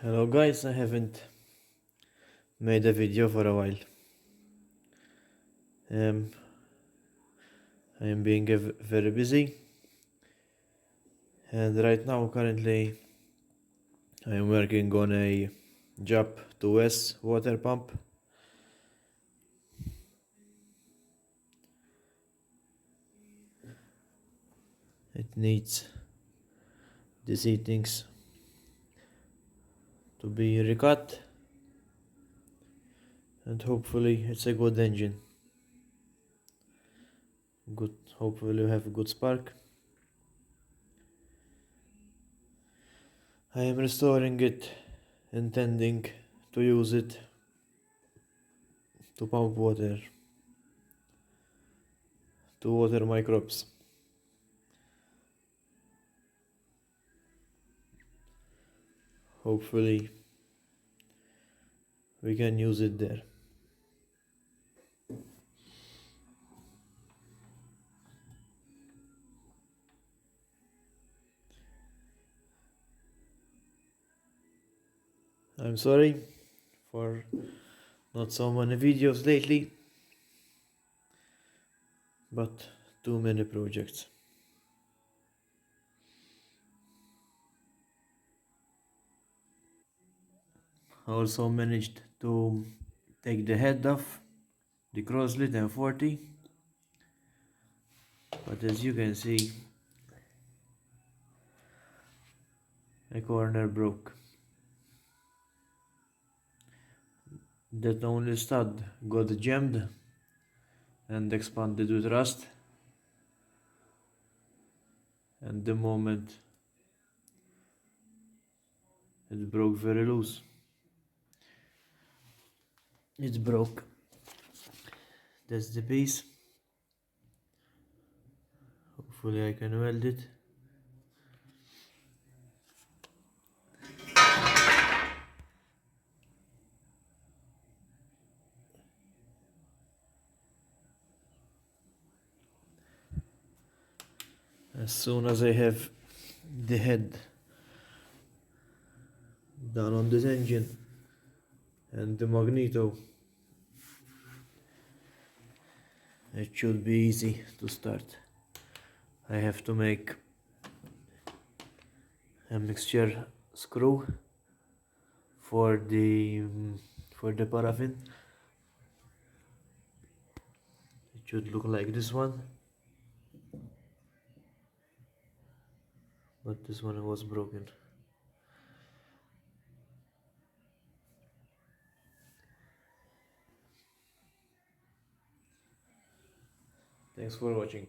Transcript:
Hello guys, I haven't made a video for a while. Um, I am being very busy, and right now currently I am working on a job to water pump. It needs the seatings to be recut, and hopefully it's a good engine. Good, hopefully we have a good spark. I am restoring it, intending to use it to pump water, to water my crops. Hopefully we can use it there. I'm sorry for not so many videos lately, but too many projects. I also managed to take the head off the crosslet M40, but as you can see, a corner broke. That only stud got jammed and expanded with rust, and the moment it broke very loose. It broke. That's the piece. Hopefully I can weld it. As soon as I have the head done on this engine and the magneto, it should be easy to start. I have to make a mixture screw for the paraffin. It should look like this one, but this one was broken. Thanks for watching.